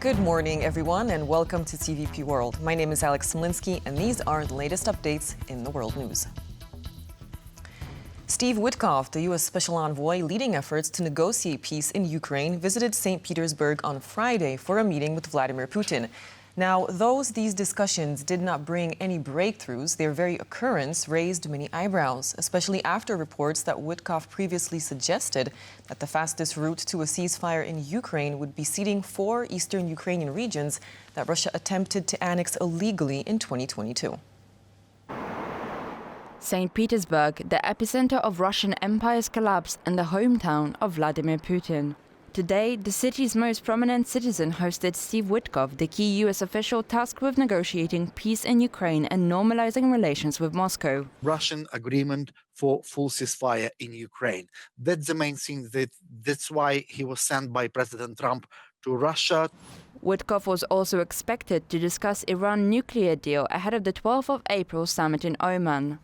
Good morning, everyone, and welcome to TVP World. My name is Alex Smolinsky, and these are the latest updates in the world news. Steve Witkoff, the U.S. Special Envoy leading efforts to negotiate peace in Ukraine, visited St. Petersburg on Friday for a meeting with Vladimir Putin. Now, though these discussions did not bring any breakthroughs, their very occurrence raised many eyebrows, especially after reports that Witkoff previously suggested that the fastest route to a ceasefire in Ukraine would be ceding 4 eastern Ukrainian regions that Russia attempted to annex illegally in 2022. St. Petersburg, the epicenter of Russian Empire's collapse and the hometown of Vladimir Putin. Today, the city's most prominent citizen hosted Steve Witkoff, the key U.S. official tasked with negotiating peace in Ukraine and normalizing relations with Moscow. Russian agreement for full ceasefire in Ukraine. That's the main thing. That's why he was sent by President Trump to Russia. Witkoff was also expected to discuss Iran nuclear deal ahead of the 12th of April summit in Oman.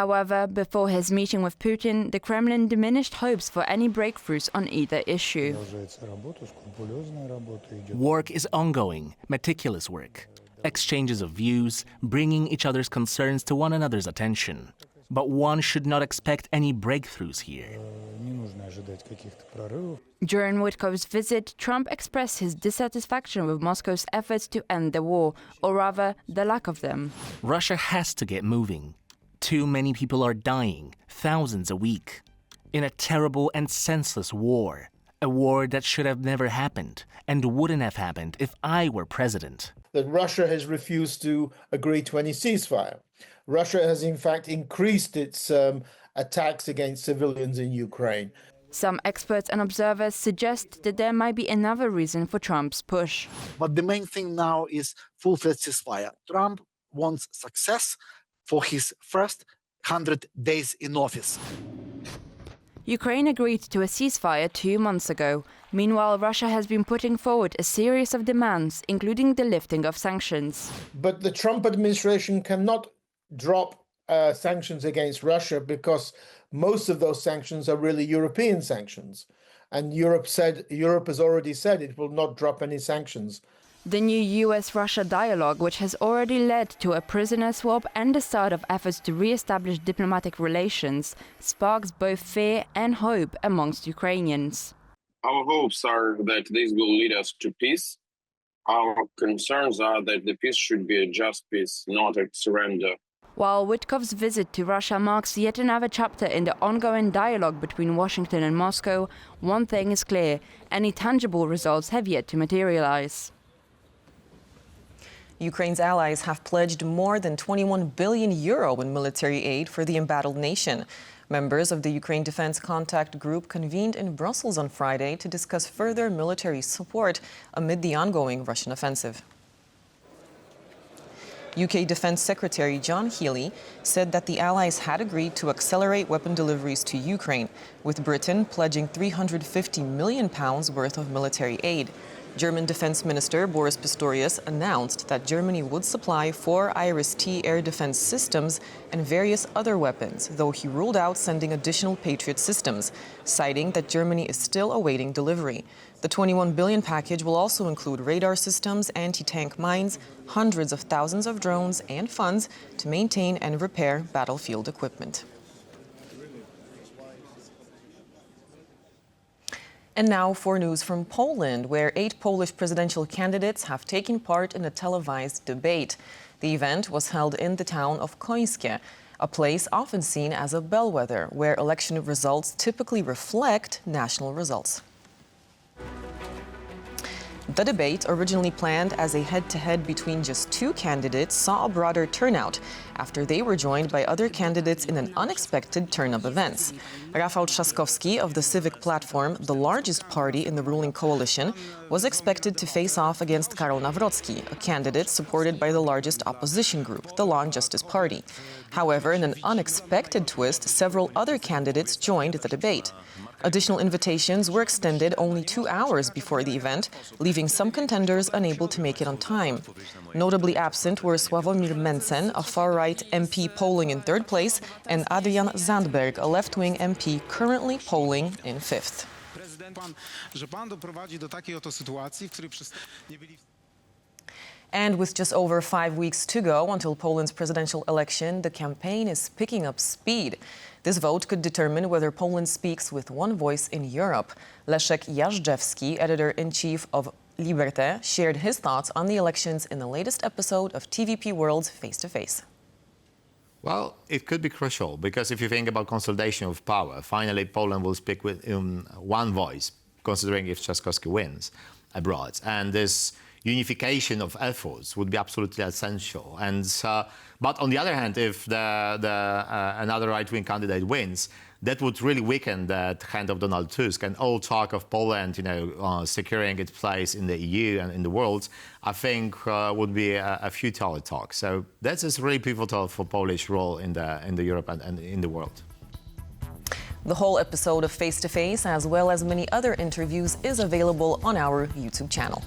However, before his meeting with Putin, the Kremlin diminished hopes for any breakthroughs on either issue. Work is ongoing, meticulous work. Exchanges of views, bringing each other's concerns to one another's attention. But one should not expect any breakthroughs here. During Witkoff's visit, Trump expressed his dissatisfaction with Moscow's efforts to end the war, or rather, the lack of them. Russia has to get moving. Too many people are dying, thousands a week, in a terrible and senseless war. A war that should have never happened and wouldn't have happened if I were president. That Russia has refused to agree to any ceasefire. Russia has in fact increased its attacks against civilians in Ukraine. Some experts and observers suggest that there might be another reason for Trump's push. But the main thing now is full-fledged ceasefire. Trump wants success for his first 100 days in office. Ukraine agreed to a ceasefire 2 months ago. Meanwhile, Russia has been putting forward a series of demands, including the lifting of sanctions. But the Trump administration cannot drop sanctions against Russia because most of those sanctions are really European sanctions. And Europe has already said it will not drop any sanctions. The new US-Russia dialogue, which has already led to a prisoner swap and the start of efforts to re-establish diplomatic relations, sparks both fear and hope amongst Ukrainians. Our hopes are that this will lead us to peace. Our concerns are that the peace should be a just peace, not a surrender. While Witkoff's visit to Russia marks yet another chapter in the ongoing dialogue between Washington and Moscow, one thing is clear: any tangible results have yet to materialize. Ukraine's allies have pledged more than 21 billion euro in military aid for the embattled nation. Members of the Ukraine Defense Contact Group convened in Brussels on Friday to discuss further military support amid the ongoing Russian offensive. UK Defense Secretary John Healey said that the allies had agreed to accelerate weapon deliveries to Ukraine, with Britain pledging £350 million worth of military aid. German Defense Minister Boris Pistorius announced that Germany would supply 4 Iris-T air defense systems and various other weapons, though he ruled out sending additional Patriot systems, citing that Germany is still awaiting delivery. The 21 billion package will also include radar systems, anti-tank mines, hundreds of thousands of drones, and funds to maintain and repair battlefield equipment. And now for news from Poland, where 8 Polish presidential candidates have taken part in a televised debate. The event was held in the town of Końskie, a place often seen as a bellwether, where election results typically reflect national results. The debate, originally planned as a head-to-head between just 2 candidates, saw a broader turnout after they were joined by other candidates in an unexpected turn of events. Rafał Trzaskowski of the Civic Platform, the largest party in the ruling coalition, was expected to face off against Karol Nawrocki, a candidate supported by the largest opposition group, the Law and Justice Party. However, in an unexpected twist, several other candidates joined the debate. Additional invitations were extended only 2 hours before the event, leaving some contenders unable to make it on time. Notably absent were Sławomir Mencen, a far-right MP polling in 3rd place, and Adrian Zandberg, a left-wing MP currently polling in 5th. And with just over 5 weeks to go until Poland's presidential election, the campaign is picking up speed. This vote could determine whether Poland speaks with one voice in Europe. Leszek Jażdżewski, editor-in-chief of Liberté, shared his thoughts on the elections in the latest episode of TVP World's Face to Face. Well, it could be crucial because if you think about consolidation of power, finally Poland will speak with one voice, considering if Trzaskowski wins abroad. And this unification of efforts would be absolutely essential. And but on the other hand, if another right-wing candidate wins, that would really weaken the hand of Donald Tusk. And all talk of Poland, securing its place in the EU and in the world, I think would be a futile talk. So that is really pivotal for Polish role in the Europe and in the world. The whole episode of Face to Face, as well as many other interviews, is available on our YouTube channel.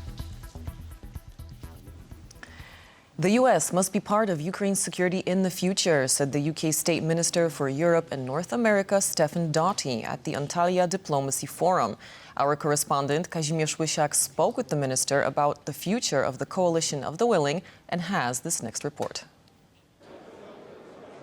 The US must be part of Ukraine's security in the future, said the UK State Minister for Europe and North America, Stephen Doughty, at the Antalya Diplomacy Forum. Our correspondent, Kazimierz Łysiak, spoke with the minister about the future of the Coalition of the Willing and has this next report.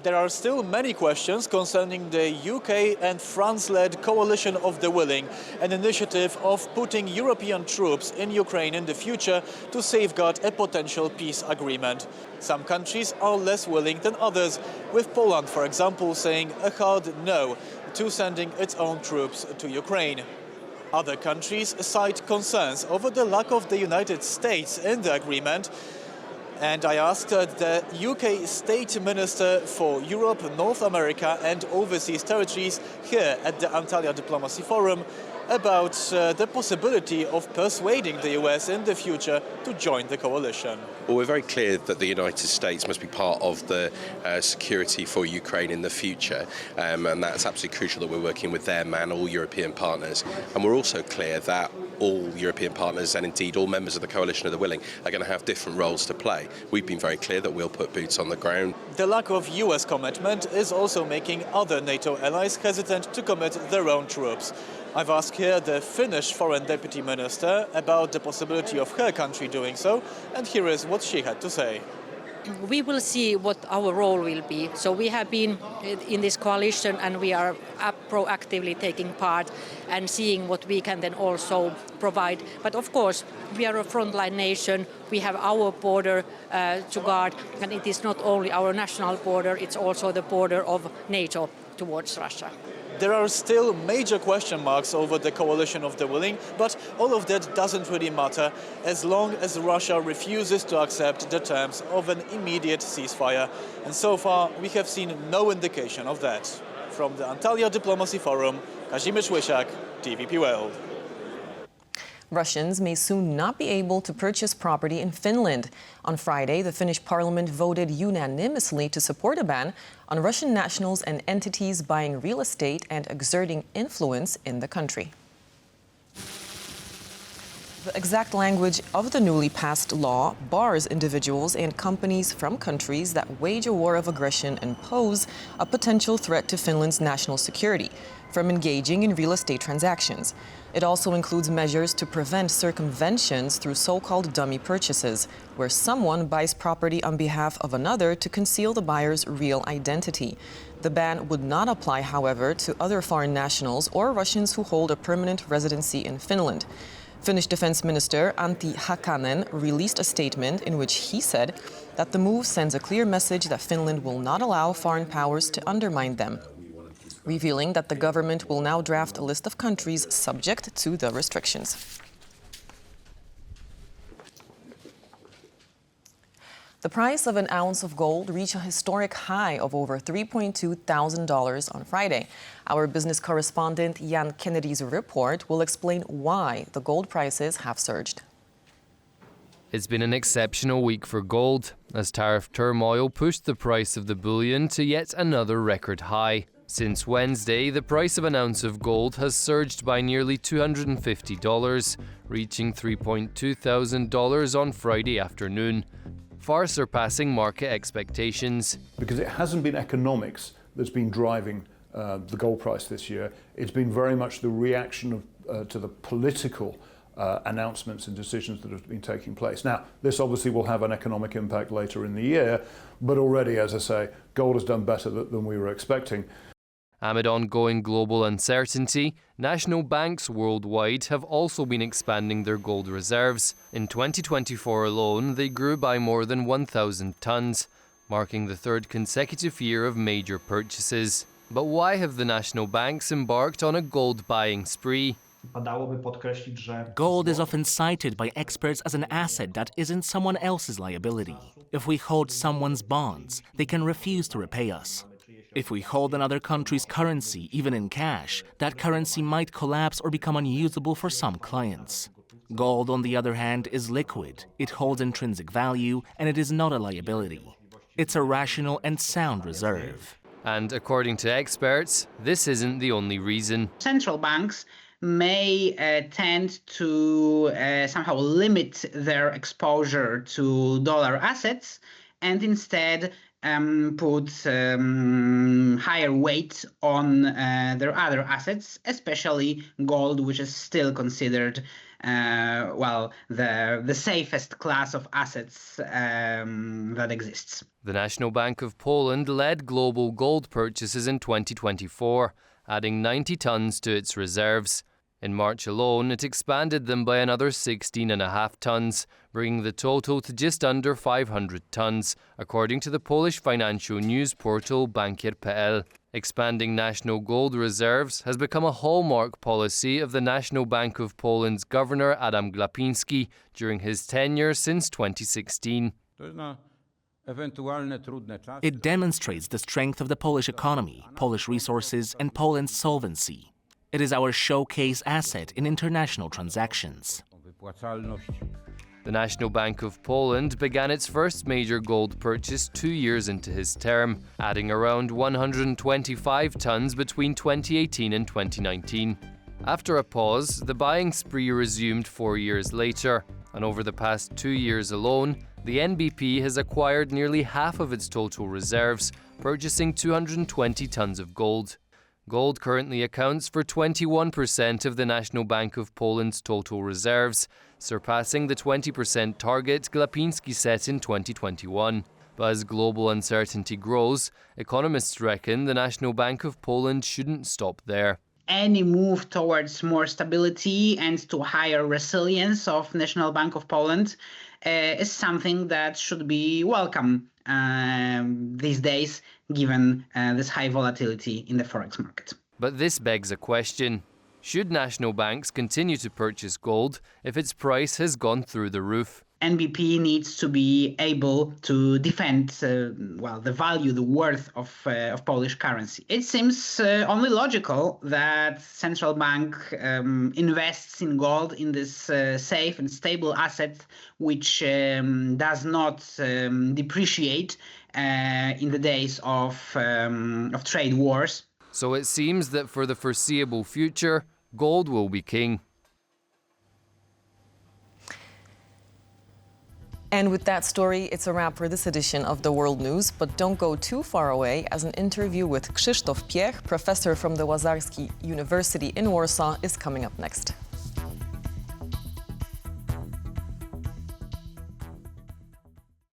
There are still many questions concerning the UK and France-led Coalition of the Willing, an initiative of putting European troops in Ukraine in the future to safeguard a potential peace agreement. Some countries are less willing than others, with Poland, for example, saying a hard no to sending its own troops to Ukraine. Other countries cite concerns over the lack of the United States in the agreement. And I asked the UK State Minister for Europe, North America and Overseas Territories here at the Antalya Diplomacy Forum about the possibility of persuading the US in the future to join the coalition. Well, we're very clear that the United States must be part of the security for Ukraine in the future, and that's absolutely crucial that we're working with them and all European partners. And we're also clear that all European partners and indeed all members of the Coalition of the Willing are going to have different roles to play. We've been very clear that we'll put boots on the ground. The lack of US commitment is also making other NATO allies hesitant to commit their own troops. I've asked here the Finnish Foreign Deputy Minister about the possibility of her country doing so, and here is what she had to say. We will see what our role will be. So we have been in this coalition and we are proactively taking part and seeing what we can then also provide. But of course, we are a frontline nation. We have our border to guard, and it is not only our national border, it's also the border of NATO towards Russia. There are still major question marks over the Coalition of the Willing, but all of that doesn't really matter as long as Russia refuses to accept the terms of an immediate ceasefire. And so far, we have seen no indication of that. From the Antalya Diplomacy Forum, Kazimierz Łysiak, TVP World. Russians may soon not be able to purchase property in Finland. On Friday, the Finnish parliament voted unanimously to support a ban on Russian nationals and entities buying real estate and exerting influence in the country. The exact language of the newly passed law bars individuals and companies from countries that wage a war of aggression and pose a potential threat to Finland's national security from engaging in real estate transactions. It also includes measures to prevent circumventions through so-called dummy purchases, where someone buys property on behalf of another to conceal the buyer's real identity. The ban would not apply, however, to other foreign nationals or Russians who hold a permanent residency in Finland. Finnish Defense Minister Antti Hakanen released a statement in which he said that the move sends a clear message that Finland will not allow foreign powers to undermine them, revealing that the government will now draft a list of countries subject to the restrictions. The price of an ounce of gold reached a historic high of over $3.2 thousand on Friday. Our business correspondent Jan Kennedy's report will explain why the gold prices have surged. It's been an exceptional week for gold, as tariff turmoil pushed the price of the bullion to yet another record high. Since Wednesday, the price of an ounce of gold has surged by nearly $250, reaching $3.2 thousand on Friday afternoon, far surpassing market expectations. Because it hasn't been economics that's been driving the gold price this year. It's been very much the reaction of the political announcements and decisions that have been taking place. Now, this obviously will have an economic impact later in the year, but already, as I say, gold has done better than we were expecting. Amid ongoing global uncertainty, national banks worldwide have also been expanding their gold reserves. In 2024 alone, they grew by more than 1,000 tons, marking the third consecutive year of major purchases. But why have the national banks embarked on a gold buying spree? Gold is often cited by experts as an asset that isn't someone else's liability. If we hold someone's bonds, they can refuse to repay us. If we hold another country's currency, even in cash, that currency might collapse or become unusable for some clients. Gold, on the other hand, is liquid. It holds intrinsic value, and it is not a liability. It's a rational and sound reserve. And according to experts, this isn't the only reason. Central banks may tend to somehow limit their exposure to dollar assets and instead put higher weight on their other assets, especially gold, which is still considered the safest class of assets that exists. The National Bank of Poland led global gold purchases in 2024, adding 90 tons to its reserves. In March alone, it expanded them by another 16.5 tons, bringing the total to just under 500 tons, according to the Polish financial news portal Bankier.pl. Expanding national gold reserves has become a hallmark policy of the National Bank of Poland's Governor Adam Glapiński during his tenure since 2016. It demonstrates the strength of the Polish economy, Polish resources, and Poland's solvency. It is our showcase asset in international transactions. The National Bank of Poland began its first major gold purchase 2 years into his term, adding around 125 tons between 2018 and 2019. After a pause, the buying spree resumed 4 years later, and over the past 2 years alone, the NBP has acquired nearly half of its total reserves, purchasing 220 tons of gold. Gold currently accounts for 21% of the National Bank of Poland's total reserves, surpassing the 20% target Glapiński set in 2021. But as global uncertainty grows, economists reckon the National Bank of Poland shouldn't stop there. Any move towards more stability and to higher resilience of National Bank of Poland is something that should be welcome these days, given this high volatility in the forex market. But this begs a question. Should national banks continue to purchase gold if its price has gone through the roof? NBP needs to be able to defend the value, the worth of Polish currency. It seems only logical that central bank invests in gold, in this safe and stable asset, which does not depreciate in the days of trade wars. So it seems that for the foreseeable future, gold will be king. And with that story, it's a wrap for this edition of The World News. But don't go too far away, as an interview with Krzysztof Piech, professor from the Łazarski University in Warsaw, is coming up next.